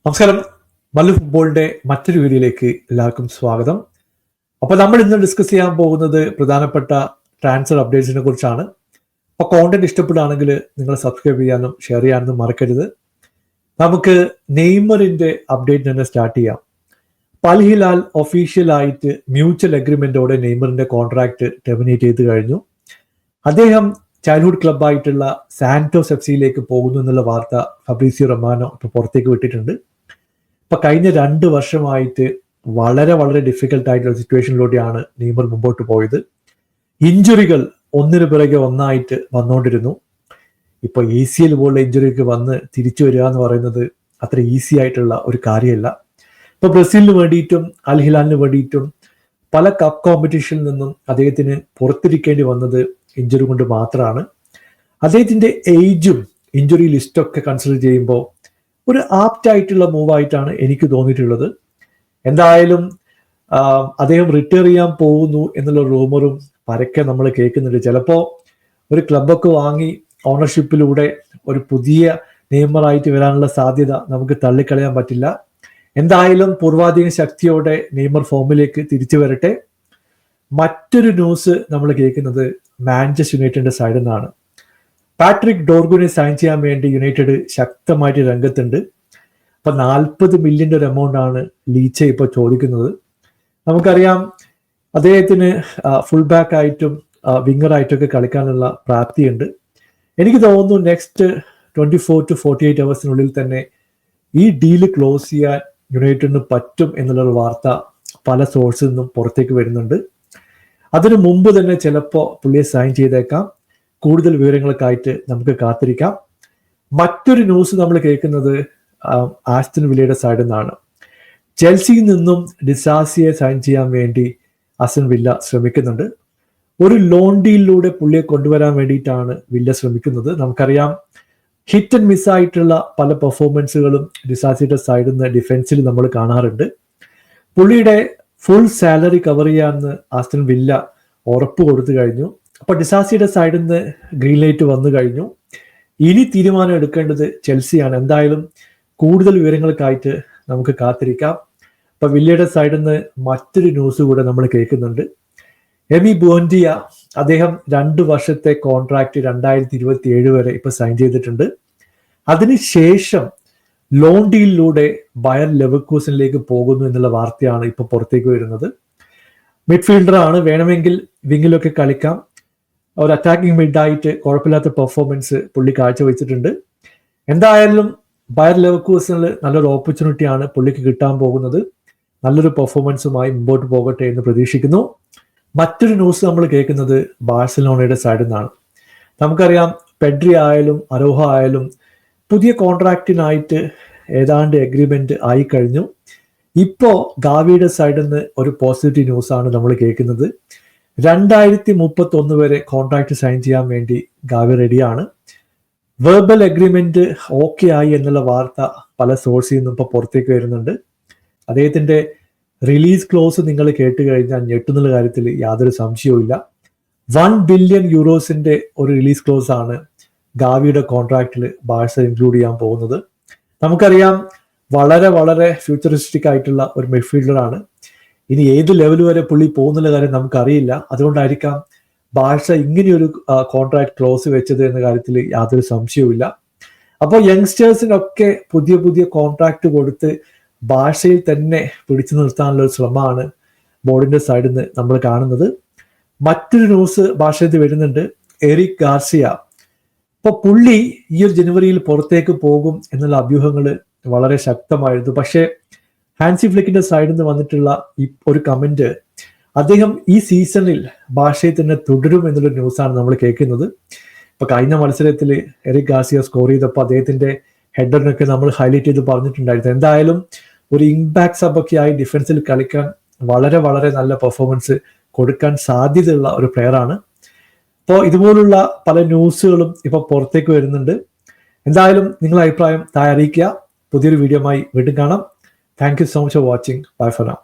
നമസ്കാരം. മല്ലു ഫുട്ബോളിന്റെ മറ്റൊരു വീഡിയോയിലേക്ക് എല്ലാവർക്കും സ്വാഗതം. അപ്പോൾ നമ്മൾ ഇന്ന് ഡിസ്കസ് ചെയ്യാൻ പോകുന്നത് പ്രധാനപ്പെട്ട ട്രാൻസ്ഫർ അപ്ഡേറ്റ്സിനെ കുറിച്ചാണ്. അപ്പോൾ കോണ്ടന്റ് ഇഷ്ടപ്പെടുകയാണെങ്കിൽ നിങ്ങൾ സബ്സ്ക്രൈബ് ചെയ്യാനും ഷെയർ ചെയ്യാനൊന്നും മറക്കരുത്. നമുക്ക് നെയ്മറിന്റെ അപ്ഡേറ്റ് തന്നെ സ്റ്റാർട്ട് ചെയ്യാം. അൽ ഹിലാൽ ഒഫീഷ്യലായിട്ട് മ്യൂച്വൽ അഗ്രിമെന്റോടെ നെയ്മറിന്റെ കോൺട്രാക്ട് ടെർമിനേറ്റ് ചെയ്ത് കഴിഞ്ഞു. അദ്ദേഹം ചൈൽഡ്ഹുഡ് ക്ലബായിട്ടുള്ള സാന്റോസ് എഫ് സിയിലേക്ക് പോകുന്നു എന്നുള്ള വാർത്ത ഫബ്രീസിയോ റൊമാനോ ഇപ്പോൾ പുറത്തേക്ക് വിട്ടിട്ടുണ്ട്. ഇപ്പൊ കഴിഞ്ഞ 2 വർഷമായിട്ട് വളരെ വളരെ ഡിഫിക്കൽട്ട് ആയിട്ടുള്ള സിറ്റുവേഷനിലൂടെയാണ് നെയ്മർ മുമ്പോട്ട് പോയത്. ഇഞ്ചുറികൾ ഒന്നിനു പിറകെ ഒന്നായിട്ട് വന്നുകൊണ്ടിരുന്നു. ഇപ്പൊ ACL പോലുള്ള ഇഞ്ചുറിക്ക് വന്ന് തിരിച്ചു വരിക എന്ന് പറയുന്നത് അത്ര ഈസി ആയിട്ടുള്ള ഒരു കാര്യമല്ല. ഇപ്പൊ ബ്രസീലിന് വേണ്ടിയിട്ടും അൽ ഹിലാലിന് വേണ്ടിയിട്ടും പല കപ്പ് കോമ്പറ്റീഷനിൽ നിന്നും അദ്ദേഹത്തിന് പുറത്തിരിക്കേണ്ടി വന്നത് ഇഞ്ചുറി കൊണ്ട് മാത്രമാണ്. അദ്ദേഹത്തിന്റെ ഏജും ഇഞ്ചുറി ലിസ്റ്റൊക്കെ കൺസിഡർ ചെയ്യുമ്പോൾ ഒരു ആപ്റ്റ് ആയിട്ടുള്ള മൂവായിട്ടാണ് എനിക്ക് തോന്നിയിട്ടുള്ളത്. എന്തായാലും അദ്ദേഹം റിട്ടയർ ചെയ്യാൻ പോകുന്നു എന്നുള്ള റൂമറും പരക്കെ നമ്മൾ കേൾക്കുന്നുണ്ട്. ചിലപ്പോൾ ഒരു ക്ലബൊക്കെ വാങ്ങി ഓണർഷിപ്പിലൂടെ ഒരു പുതിയ നെയ്മറായിട്ട് വരാനുള്ള സാധ്യത നമുക്ക് തള്ളിക്കളയാൻ പറ്റില്ല. എന്തായാലും പൂർവാധിക ശക്തിയോടെ നെയ്മർ ഫോമിലേക്ക് തിരിച്ചു വരട്ടെ. മറ്റൊരു ന്യൂസ് നമ്മൾ കേൾക്കുന്നത് മാഞ്ചസ്റ്റർ യുണൈറ്റഡിന്റെ സൈഡിൽ നിന്നാണ്. പാട്രിക് ഡോർഗുനെ സൈൻ ചെയ്യാൻ വേണ്ടി യുണൈറ്റഡ് ശക്തമായിട്ട് രംഗത്തുണ്ട്. അപ്പൊ 40 മില്യൺ ഒരു എമൗണ്ട് ആണ് ലീച്ച ഇപ്പോൾ ചോദിക്കുന്നത്. നമുക്കറിയാം അദ്ദേഹത്തിന് ഫുൾ ബാക്ക് ആയിട്ടും വിങ്ങർ ആയിട്ടൊക്കെ കളിക്കാനുള്ള പ്രാപ്തിയുണ്ട്. എനിക്ക് തോന്നുന്നു നെക്സ്റ്റ് 24 to 48 അവേഴ്സിനുള്ളിൽ തന്നെ ഈ ഡീല് ക്ലോസ് ചെയ്യാൻ യുണൈറ്റഡിന് പറ്റും എന്നുള്ളൊരു വാർത്ത പല സോഴ്സിൽ നിന്നും പുറത്തേക്ക് വരുന്നുണ്ട്. അതിനു മുമ്പ് തന്നെ ചിലപ്പോൾ പുള്ളിയെ സൈൻ ചെയ്തേക്കാം. കൂടുതൽ വിവരങ്ങൾക്കായിട്ട് നമുക്ക് കാത്തിരിക്കാം. മറ്റൊരു ന്യൂസ് നമ്മൾ കേൾക്കുന്നത് ആസ്റ്റൺ വില്ലയുടെ സൈഡിൽ നിന്നാണ്. ചെൽസിയിൽ നിന്നും ഡിസാസിയെ സൈൻ ചെയ്യാൻ വേണ്ടി ആസ്റ്റൺ വില്ല ശ്രമിക്കുന്നുണ്ട്. ഒരു ലോൺ ഡീലിലൂടെ പുള്ളിയെ കൊണ്ടുവരാൻ വേണ്ടിയിട്ടാണ് വില്ല ശ്രമിക്കുന്നത്. നമുക്കറിയാം ഹിറ്റ് ആൻഡ് മിസ് ആയിട്ടുള്ള പല പെർഫോമൻസുകളും ഡിസാസിയുടെ സൈഡിൽ നിന്ന് ഡിഫൻസിൽ നമ്മൾ കാണാറുണ്ട്. പുള്ളിയുടെ ഫുൾ സാലറി കവർ ചെയ്യാമെന്ന് ആസ്റ്റൺ വില്ല ഉറപ്പ് കൊടുത്തു കഴിഞ്ഞു. അപ്പൊ ഡിസാസിയുടെ സൈഡിൽ നിന്ന് ഗ്രീൻ ലൈറ്റ് വന്നു കഴിഞ്ഞു. ഇനി തീരുമാനം എടുക്കേണ്ടത് ചെൽസിയാണ്. എന്തായാലും കൂടുതൽ വിവരങ്ങൾക്കായിട്ട് നമുക്ക് കാത്തിരിക്കാം. അപ്പൊ വില്ലയുടെ സൈഡിൽ നിന്ന് മറ്റൊരു ന്യൂസ് കൂടെ നമ്മൾ കേൾക്കുന്നുണ്ട്. എമി ബുവൻഡിയ അദ്ദേഹം 2 വർഷത്തെ കോൺട്രാക്ട് 2027 വരെ ഇപ്പൊ സൈൻ ചെയ്തിട്ടുണ്ട്. അതിനുശേഷം ലോൺ ഡീലിലൂടെ ബയർ ലെവർകൂസനിലേക്ക് പോകുന്നു എന്നുള്ള വാർത്തയാണ് ഇപ്പൊ പുറത്തേക്ക് വരുന്നത്. മിഡ്ഫീൽഡർ ആണ്, വേണമെങ്കിൽ വിങ്ങിലൊക്കെ കളിക്കാം. ഒരു അറ്റാക്കിംഗ് മിഡായിട്ട് കുഴപ്പമില്ലാത്ത പെർഫോമൻസ് പുള്ളി കാഴ്ചവെച്ചിട്ടുണ്ട്. എന്തായാലും ബയർ ലെവർകൂസനിൽ നല്ലൊരു ഓപ്പർച്യൂണിറ്റിയാണ് പുള്ളിക്ക് കിട്ടാൻ പോകുന്നത്. നല്ലൊരു പെർഫോമൻസുമായി മുമ്പോട്ട് പോകട്ടെ എന്ന് പ്രതീക്ഷിക്കുന്നു. മറ്റൊരു ന്യൂസ് നമ്മൾ കേൾക്കുന്നത് ബാഴ്സലോണയുടെ സൈഡിൽ നിന്നാണ്. നമുക്കറിയാം പെഡ്രി ആയാലും അരോഹ ആയാലും പുതിയ കോൺട്രാക്റ്റിനായിട്ട് ഏതാണ്ട് എഗ്രിമെന്റ് ആയി കഴിഞ്ഞു. ഇപ്പോ ഗാവിയുടെ സൈഡിൽ നിന്ന് ഒരു പോസിറ്റീവ് ന്യൂസ് ആണ് നമ്മൾ കേൾക്കുന്നത്. 2031 വരെ കോൺട്രാക്ട് സൈൻ ചെയ്യാൻ വേണ്ടി ഗാവി റെഡിയാണ്. വെർബൽ അഗ്രിമെന്റ് ഓക്കെ ആയി എന്നുള്ള വാർത്ത പല സോഴ്സിൽ നിന്നും ഇപ്പൊ പുറത്തേക്ക് വരുന്നുണ്ട്. അദ്ദേഹത്തിന്റെ റിലീസ് ക്ലോസ് നിങ്ങൾ കേട്ട് കഴിഞ്ഞാൽ ഞെട്ടുന്നുള്ള കാര്യത്തിൽ യാതൊരു സംശയവും ഇല്ല. 1 ബില്യൺ യൂറോസിന്റെ ഒരു റിലീസ് ക്ലോസ് ആണ് ഗാവിയുടെ കോൺട്രാക്റ്റിൽ ബാഴ്സ ഇൻക്ലൂഡ് ചെയ്യാൻ പോകുന്നത്. നമുക്കറിയാം വളരെ വളരെ ഫ്യൂച്ചറിസ്റ്റിക് ആയിട്ടുള്ള ഒരു മിഡ്ഫീൽഡറാണ്. ഇനി ഏത് ലെവൽ വരെ പുള്ളി പോകുന്നുള്ള കാര്യം നമുക്കറിയില്ല. അതുകൊണ്ടായിരിക്കാം ബാഴ്സ ഇങ്ങനെയൊരു കോൺട്രാക്ട് ക്ലോസ് വെച്ചത് എന്ന കാര്യത്തിൽ യാതൊരു സംശയവുമില്ല. അപ്പോൾ യങ്സ്റ്റേഴ്സിനൊക്കെ പുതിയ പുതിയ കോൺട്രാക്ട് കൊടുത്ത് ബാഴ്സയിൽ തന്നെ പിടിച്ചു നിർത്താനുള്ള ഒരു ശ്രമമാണ് ബോർഡിന്റെ സൈഡിൽ നിന്ന് നമ്മൾ കാണുന്നത്. മറ്റൊരു ന്യൂസ് ബാഴ്സയിൽ വരുന്നുണ്ട്. Eric Garcia. ഇപ്പൊ പുള്ളി ഈ ഒരു ജനുവരിയിൽ പുറത്തേക്ക് പോകും എന്നുള്ള അഭ്യൂഹങ്ങൾ വളരെ ശക്തമായിരുന്നു. പക്ഷേ ഹാൻസി ഫ്ലിക്കിന്റെ സൈഡിൽ നിന്ന് വന്നിട്ടുള്ള ഈ ഒരു കമന്റ്, അദ്ദേഹം ഈ സീസണിൽ ബാഴ്സയിൽ തന്നെ തുടരും എന്നുള്ള ന്യൂസാണ് നമ്മൾ കേൾക്കുന്നത്. ഇപ്പൊ കഴിഞ്ഞ മത്സരത്തിൽ എറിക് ഗാർസിയ സ്കോർ ചെയ്തപ്പോൾ അദ്ദേഹത്തിന്റെ ഹെഡറിനൊക്കെ നമ്മൾ ഹൈലൈറ്റ് ചെയ്ത് പറഞ്ഞിട്ടുണ്ടായിരുന്നു. എന്തായാലും ഒരു ഇമ്പാക്ട് സബൊക്കെ ആയി ഡിഫൻസിൽ കളിക്കാൻ വളരെ വളരെ നല്ല പെർഫോമൻസ് കൊടുക്കാൻ സാധ്യതയുള്ള ഒരു പ്ലെയർ ആണ്. അപ്പോൾ ഇതുപോലുള്ള പല ന്യൂസുകളും ഇപ്പൊ പുറത്തേക്ക് വരുന്നുണ്ട്. എന്തായാലും നിങ്ങളുടെ അഭിപ്രായം താഴെ അറിയിക്കുക. പുതിയൊരു വീഡിയോയുമായി വീണ്ടും കാണാം. Thank you so much for watching. Bye for now.